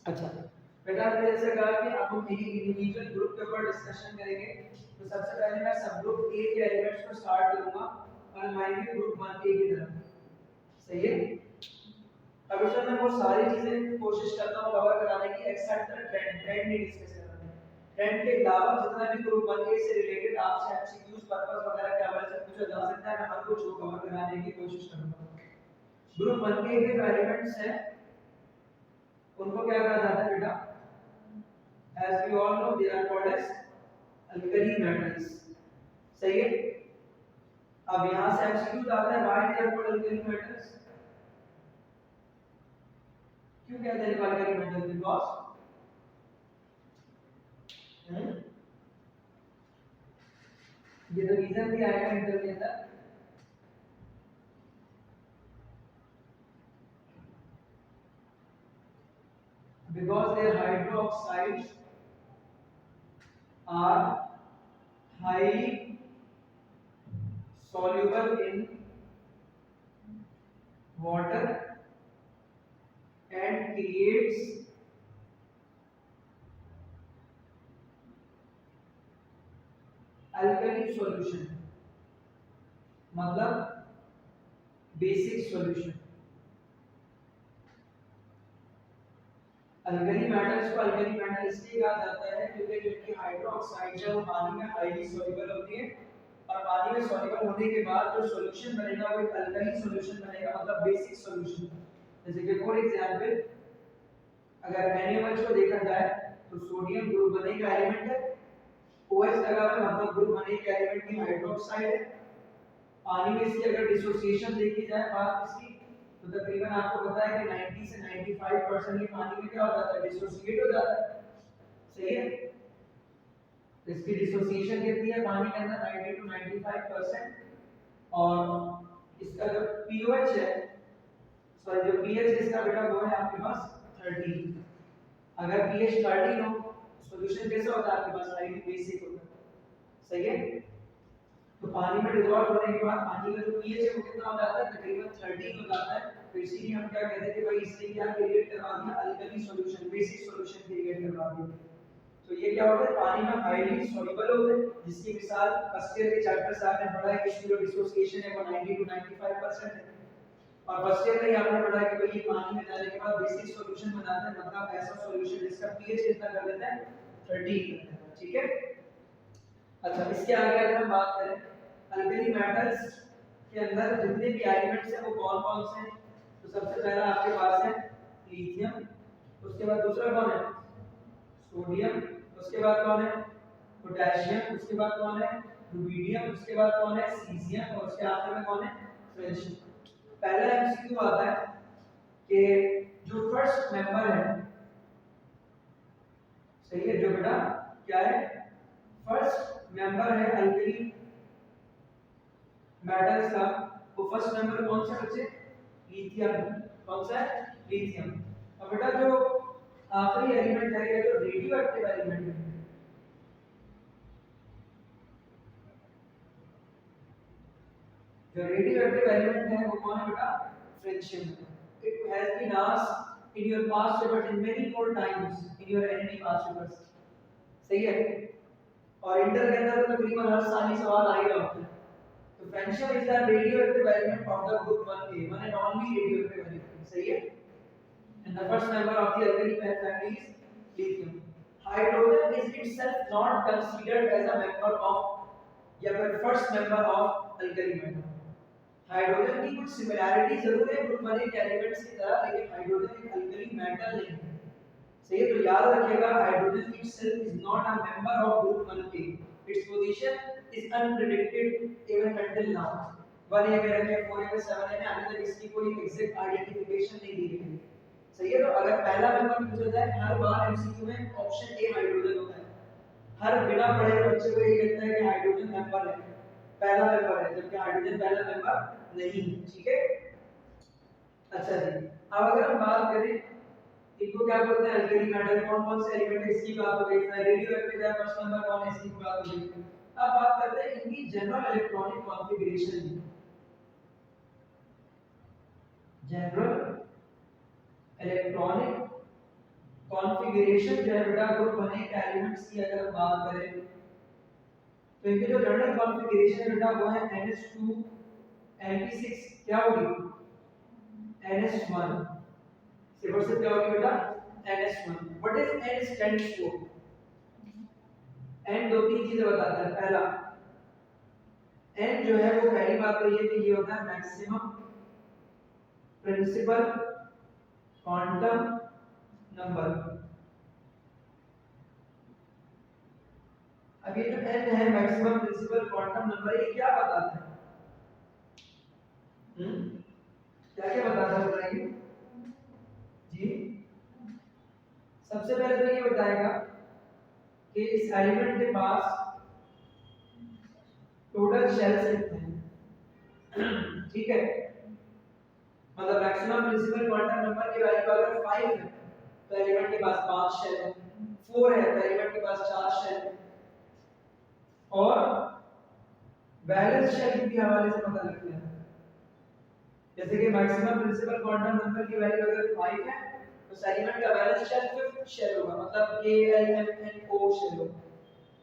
अच्छा बेटा, हमने जैसे कहा कि अब हम एक इंडिविजुअल ग्रुप के ऊपर डिस्कशन करेंगे। तो सबसे पहले मैं सब ग्रुप ए के एलिमेंट्स को स्टार्ट करूंगा और माइनस ग्रुप 1 ए की तरफ। सही है। अब इसमें मैं वो सारी चीजें कोशिश करता हूँ कवर कराने की, एक्सेप्ट द ट्रेंड नहीं डिस्कस करना है। ट्रेंड के अलावा जितना भी ग्रुप 1 ए से रिलेटेड आपसे एमसीक्यूज पर्पस वगैरह क्या हमारे से पूछा जा सकता है, मैं हर कुछ वो कवर कराने की कोशिश करूंगा। ग्रुप 1 के जो एलिमेंट्स हैं उनको क्या कहा जाता है बेटा? as we all know they are called as alkali metals। सही है। अब यहां से एमसीक्यू आता है why they are called alkali metals। क्यों कहते हैं alkali metals? because ये तो रीजन भी आएगा इंटर के अंदर। because their hydroxides are highly soluble in water and creates alkali solution, मतलब बेसिक सॉल्यूशन। अल्कली मेटल्स को अल्कली मेटल इसलिए कहा जाता है क्योंकि जो इनकी हाइड्रोक्साइड है वो पानी में हाईली सॉल्युबल होती है, और पानी में सॉल्युबल होने के बाद जो सॉल्यूशन बनेगा वो एक अल्कली सॉल्यूशन बनेगा, मतलब बेसिक सॉल्यूशन। जैसे कि फॉर एग्जांपल अगर NaOH को देखा जाए तो सोडियम ग्रुप बने का एलिमेंट है, OH लगा हुआ है मतलब ग्रुप बने का एलिमेंट की हाइड्रोक्साइड है। पानी में इसकी अगर डिसोसिएशन देखी जाए बात इसकी, तो तकरीबन आपको पता है कि 90 से 95% ये पानी में क्या हो जाता है? डिसोसिएट हो जाता है। सही है। तो इसकी डिसोसिएशन कितनी है पानी के अंदर? 90 टू 95%। और इसका जो पीओएच है, सॉरी जो पीएच है इसका बेटा वो है आपके पास 13। अगर पीएच 13 हो सॉल्यूशन कैसा होता है आपके पास? हाईली बेसिक होता है। सही है। तो पानी में डिसॉल्व होने के बाद पानी का जो पीएच है वो कितना हो जाता है? तकरीबन 13 हो जाता है। तो इसीलिए हम क्या कहते हैं कि भाई इसने क्या क्रिएट करवा दिया? Alkali solution, basic solution create करवा दिया। तो ये क्या होता है? पानी में हाईली सॉल्युबल होते हैं, जिसकी मिसाल फर्स्ट ईयर के चैप्टर से आपने पढ़ा है कि इसकी जो डिसोसिएशन है वो 90 टू 95% है। और फर्स्ट ईयर में ही आपने पढ़ा कि भाई ये पानी में जाने के बाद बेसिक सॉल्यूशन बनाता है, मतलब ऐसा सॉल्यूशन जिसका पीएच कितना कर देता है? 13 कर देता है। ठीक है। अच्छा इसके आगे अगर हम बात करें अल्कली मेटल्स के अंदर जितने भी एलिमेंट्स हैं वो कौन कौन से हैं? तो सबसे पहला आपके पास है लिथियम, उसके बाद दूसरा कौन है? सोडियम, उसके बाद कौन है? पोटेशियम, उसके बाद कौन है? रुबिडियम, उसके बाद कौन है? सीजियम, और उसके आखिर में कौन है? फ्रेंशियम। पहला एमसीक्यू आता है कि जो फर्स्ट मेंबर है, सही है, जो बेटा क्या है? फर्स्ट मेंबर है अल्कली मेटल्स का, वो फर्स्ट मेंबर कौन सा बच्चे? लिथियम। कौन सा है? लिथियम। अब बेटा जो आखिरी एलिमेंट है, जो रेडियो एक्टिव एलिमेंट है, जो रेडियो एक्टिव एलिमेंट है वो कौन है बेटा? Francium. It has been asked in your past paper in many more times in your ND past papers. सही है। और इंटर के अंदर तो तकरीबन हर साल ही सवाल आ ही रहा होता है। तो francium is the radioactive element of the group 1A, one and only radioactive element. सही है। And the first member of the alkali family is lithium. Hydrogen is itself not considered as a member of या फिर first member of alkali metal। Hydrogen की कुछ similarity जरूर है group 1 के elements की तरह, लेकिन हाइड्रोजन एक alkali metal नहीं है। सही है। तो याद रखिएगा hydrogen itself is not a member of group 1A। Its position is unpredicted even until now। 1A में रखे, 4A में, 7A में, अभी तक इसकी कोई एग्जैक्ट आइडेंटिफिकेशन नहीं दी गई। सही है। तो अगर पहला नंबर पूछा जाए हर बार एमसीक्यू में ऑप्शन ए हाइड्रोजन होता है। हर बिना पढ़े बच्चे को यही लगता है कि हाइड्रोजन नंबर है, पहला नंबर है, जबकि हाइड्रोजन पहला नंबर नहीं। ठीक है। अच्छा जी, अब अगर हम बात करें इनको क्या बोलते हैं अल्कली मेटल, कौन कौन से एलिमेंट है इसकी बात हो गई, रेडियो एक्टिव है फर्स्ट नंबर कौन है इसकी बात हो गई। अब बात करते हैं इनकी जनरल इलेक्ट्रॉनिक कॉन्फ़िगरेशन की। जनरल इलेक्ट्रॉनिक कॉन्फ़िगरेशन जो है बेटा ग्रुप बने के एलिमेंट्स की अगर हम बात करें तो इनके जो जनरल कॉन्फ़िगरेशन है बेटा वो है NH2 NP6 क्या होगी NH1 सिंपल से क्या होगी बेटा NH1 what is N stands for N दो तीन चीजें बताता है पहला N जो है वो पहली बात तो ये कि ये होता है मैक्सिमम प्रिंसिपल क्वांटम नंबर। अब ये जो n है मैक्सिमम प्रिंसिपल क्वांटम नंबर ये क्या बताता है क्या क्या बताता है बताइए जी। सबसे पहले तो ये बताएगा कि इस एलिमेंट के पास टोटल शेल्स कितने हैं ठीक है मतलब मैक्सिमम प्रिंसिपल क्वांटम नंबर की वैल्यू अगर 5 है तो एलिमेंट के पास 5 शेल है 4 है तो एलिमेंट के पास 4 शेल है और बैलेंस शेल के हवाले से पता लगता है जैसे कि मैक्सिमम प्रिंसिपल क्वांटम नंबर की वैल्यू अगर 5 है तो एलिमेंट का बैलेंस शेल 5th शेल होगा मतलब KLMNO शेल होगा।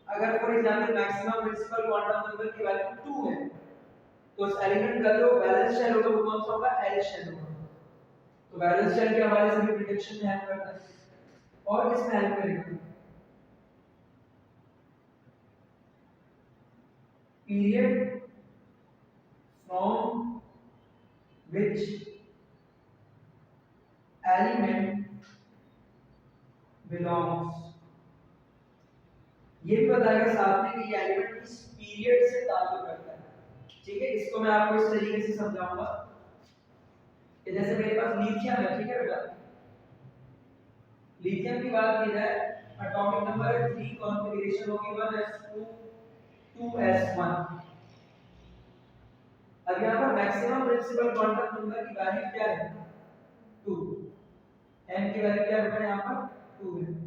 अगर for example maximum principal quantum number की वैल्यू 2 है तो उस एलिमेंट का जो बैलेंस शेल होगा वो कौन सा होगा L शेल होगा। तो बैलेंस शेल के हवाले से भी प्रिडिक्शन में हेल्प करता है और इसमें हेल्प करेगा period from which element belongs ये भी बताएगा साथ में कि ये एलिमेंट किस पीरियड से ताल्लुक रखता है ठीक है। इसको मैं आपको इस तरीके से समझाऊंगा कि जैसे मेरे पास लिथियम है ठीक है बेटा लिथियम की बात की जाए एटॉमिक नंबर है 3 कॉन्फ़िगरेशन होगी 1s2 2s1। अब यहाँ पर मैक्सिमम प्रिंसिपल क्वांटम नंबर की वैल्यू क्या है 2 n की वैल्यू क्या है यहाँ पर 2 है।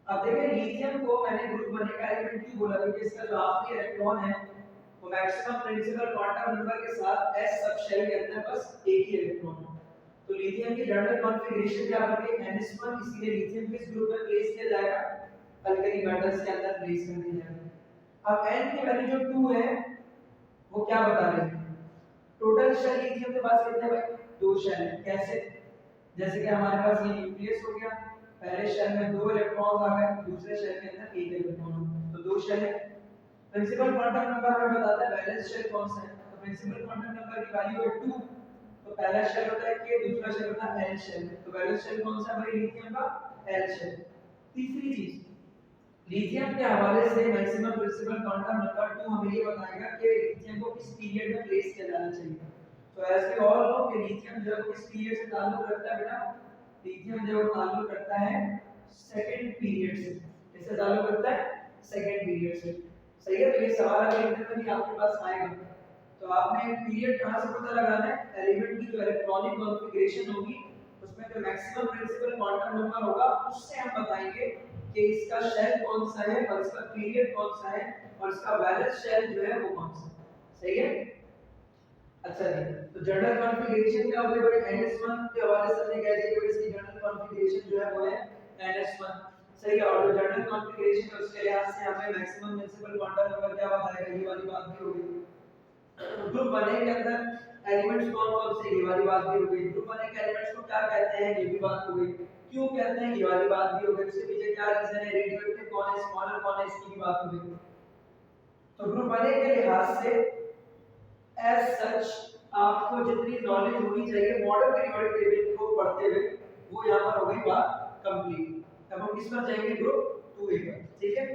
अब देखिए लिथियम को मैंने ग्रुप बने का एलिमेंट क्यों बोला क्योंकि इसका जो आखिरी इलेक्ट्रॉन है वो मैक्सिमम प्रिंसिपल क्वांटम नंबर के साथ s सब शेल के अंदर बस एक ही इलेक्ट्रॉन है। तो लिथियम की जनरल कॉन्फ़िगरेशन क्या बन गई NH1 इसलिए लिथियम किस ग्रुप में प्लेस किया जाएगा अल्कली मेटल्स के अंदर प्लेस कर दिया जाएगा। अब n की वैल्यू जो 2 है वो क्या बता रही है टोटल शेल लिथियम के पास कितने भाई 2 शेल है कैसे जैसे कि हमारे पास ये न्यूक्लियस हो गया पहले शेल में 2 इलेक्ट्रॉन आ गए दूसरे शेल के अंदर 1 इलेक्ट्रॉन तो 2 शेल है। प्रिंसिपल क्वांटम नंबर हमें बताता है बैलेंस शेल कौन सा है तो प्रिंसिपल क्वांटम नंबर की वैल्यू है 2 तो पहला शेल होता है K दूसरा शेल होता है L शेल तो बैलेंस शेल कौन सा है भाई लिथियम का L शेल। तीसरी चीज लिथियम के हवाले से मैक्सिमम प्रिंसिपल क्वांटम नंबर 2 हमें ये बताएगा कि लिथियम को किस पीरियड में प्लेस किया जाना चाहिए। तो एज वी ऑल नो कि लिथियम जो किस पीरियड से ताल्लुक रखता है बेटा लिथियम जो ताल्लुक रखता है सेकंड पीरियड से किससे ताल्लुक रखता है सेकंड पीरियड से सही है। तो ये सवाल अगर इंटर में भी आपके पास आएगा तो आपने पीरियड कहां से पता लगाना है एलिमेंट की जो इलेक्ट्रॉनिक कॉन्फ़िगरेशन होगी उसमें जो मैक्सिमम प्रिंसिपल क्वांटम नंबर होगा उससे हम बताएंगे कि इसका शेल कौन सा है और इसका पीरियड कौन सा है और इसका वैलेंस शेल जो है वो कौन सा है सही है। अच्छा जी तो जनरल कॉन्फ़िगरेशन क्या होती है भाई NS1 के हवाले से हमने कह दिया कि इसकी जनरल कॉन्फ़िगरेशन जो है वो है NS1 सही है और जो जनरल कॉन्फ़िगरेशन है उसके लिहाज से हमें मैक्सिमम प्रिंसिपल क्वांटम नंबर क्या बताएगा ये वाली बात भी हो गई। ग्रुप बने के अंदर एलिमेंट्स कौन-कौन से ये वाली बात भी हो गई। ग्रुप बने के एलिमेंट्स को क्या कहते हैं ये भी बात हो गई। क्यों कहते हैं ये वाली बात भी हो गई उसके पीछे क्या रीजन है रेडियोएक्टिव कौन है स्मॉलर कौन है इसकी भी बात हो गई। तो ग्रुप बने के लिहाज से एज सच आपको जितनी नॉलेज होनी चाहिए मॉडर्न पीरियोडिक टेबल को पढ़ते हुए वो यहां पर हो गई बात कंप्लीट। अब हम किस पर जाएंगे ग्रुप 2A पर ठीक है।